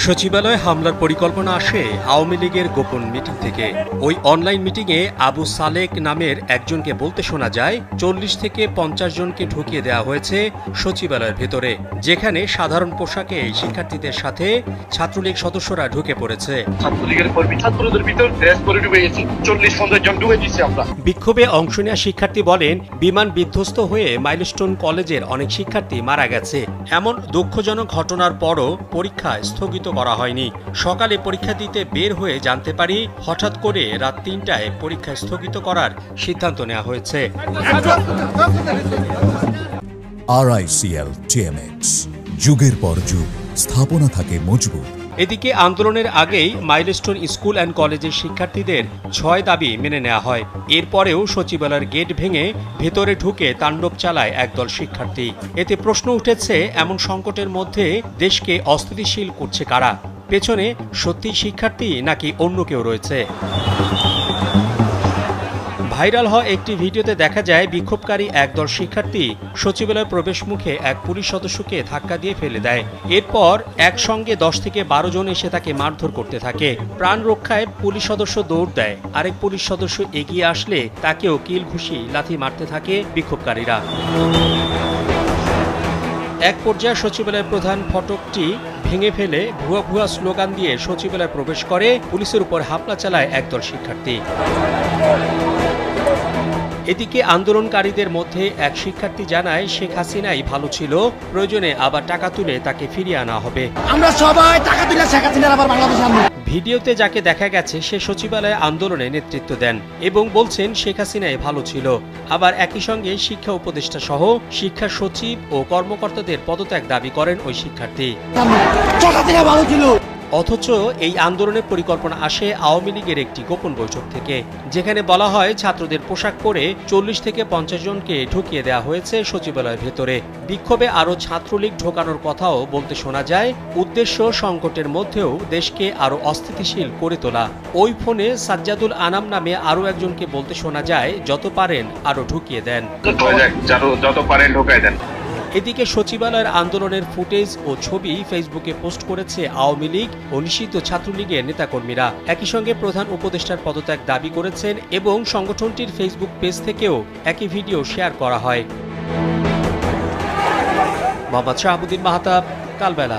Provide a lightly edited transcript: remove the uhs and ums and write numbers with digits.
সচিবালয়ে হামলার পরিকল্পনা আসে আওয়ামী লীগের গোপন মিটিং থেকে। ওই অনলাইন মিটিংয়ে আবু সালেক নামের একজনকে বলতে শোনা যায় 40 থেকে 50 জনকে ঢুকিয়ে দেওয়া হয়েছে সচিবালয়ের ভেতরে, যেখানে সাধারণ পোশাকে শিক্ষার্থীদের সাথে ছাত্রলীগ সদস্যরা ঢুকে পড়েছে। ছাত্রলীগের কর্মী ছাত্রদের ভিতর ড্রেস পরে ঢুকে গেছে, 40-50 জন ঢুকে দিয়েছি আমরা। বিক্ষোভে অংশ নেওয়া শিক্ষার্থী বলেন, বিমান বিধ্বস্ত হয়ে মাইলস্টোন কলেজের অনেক শিক্ষার্থী মারা গেছে। এমন দুঃখজনক ঘটনার পরও পরীক্ষা স্থগিত করা হয়নি। সকালে পরীক্ষা দিতে বের হয়ে জানতে পারি হঠাৎ করে রাত 3টায় পরীক্ষা স্থগিত করার সিদ্ধান্ত নেওয়া হয়েছে। RICL TMX, যুগের পর যুগ স্থাপনা থাকে মজবুত। এদিকে আন্দোলনের আগেই মাইলস্টোন স্কুল অ্যান্ড কলেজের শিক্ষার্থীদের 6 দাবি মেনে নেওয়া হয়। এরপরেও সচিবালয়ের গেট ভেঙে ভেতরে ঢুকে তাণ্ডব চালায় একদল শিক্ষার্থী। এতে প্রশ্ন উঠেছে, এমন সংকটের মধ্যে দেশকে অস্থিতিশীল করছে কারা? পেছনে সত্যি শিক্ষার্থী নাকি অন্য কেউ রয়েছে? ভাইরাল হওয়া একটি ভিডিওতে দেখা যায় বিক্ষোভকারী একদল শিক্ষার্থী সচিবালয়ের প্রবেশ মুখে এক পুলিশ সদস্যকে ধাক্কা দিয়ে ফেলে দেয়। এরপর একসঙ্গে 10 থেকে 12 জন এসে তাকে মারধর করতে থাকে। প্রাণ রক্ষায় পুলিশ সদস্য দৌড় দেয়। আরেক পুলিশ সদস্য এগিয়ে আসলে তাকেও কিল ঘুষি লাথি মারতে থাকে বিক্ষোভকারীরা। এক পর্যায়ে সচিবালয়ের প্রধান ফটকটি ভেঙে ফেলে ভুয়া ভুয়া স্লোগান দিয়ে সচিবালয়ে প্রবেশ করে পুলিশের উপর হামলা চালায় একদল শিক্ষার্থী। এদিকে আন্দোলনকারীদের মধ্যে এক শিক্ষার্থী জানায়, শেখ হাসিনাই ভালো ছিল, প্রয়োজনে আবার টাকা তুলে তাকে ফিরিয়ে আনা হবে। আমরা সবাই টাকা তুলে শেখ হাসিনার আবার বাংলাদেশে আনবো। ভিডিওতে যাকে দেখা গেছে সে সচিবালয়ে আন্দোলনে নেতৃত্ব দেন এবং বলছেন শেখ হাসিনাই ভালো ছিল। আবার একই সঙ্গে শিক্ষা উপদেষ্টা সহ শিক্ষা সচিব ও কর্মকর্তাদের পদত্যাগ দাবি করেন ওই শিক্ষার্থী। অথচ এই আন্দোলনের পরিকল্পনা আসে আওয়ামী লীগের একটি গোপন বৈঠক থেকে, যেখানে বলা হয় ছাত্রদের পোশাক পরে 40 থেকে 50 জনকে ঢুকিয়ে দেওয়া হয়েছে সচিবালয়ের ভেতরে। বিক্ষোভে আরও ছাত্রলীগ ঢোকানোর কথাও বলতে শোনা যায়। উদ্দেশ্য সংকটের মধ্যেও দেশকে আরও অস্থিতিশীল করে তোলা। ওই ফোনে সাজ্জাদুল আনাম নামে আরও একজনকে বলতে শোনা যায়, যত পারেন আরও ঢুকিয়ে দেন, যত পারেন ঢুকাই দেন। এদিকে সচিবালয়ের আন্দোলনের ফুটেজ ও ছবি ফেসবুকে পোস্ট করেছে আওয়ামী লীগ ও নিষিদ্ধ ছাত্রলীগের নেতাকর্মীরা। একই সঙ্গে প্রধান উপদেষ্টার পদত্যাগ দাবি করেছেন এবং সংগঠনটির ফেসবুক পেজ থেকেও একই ভিডিও শেয়ার করা হয়। মোহাম্মদ শাহাবুদ্দিন মাহতাব, কালবেলা।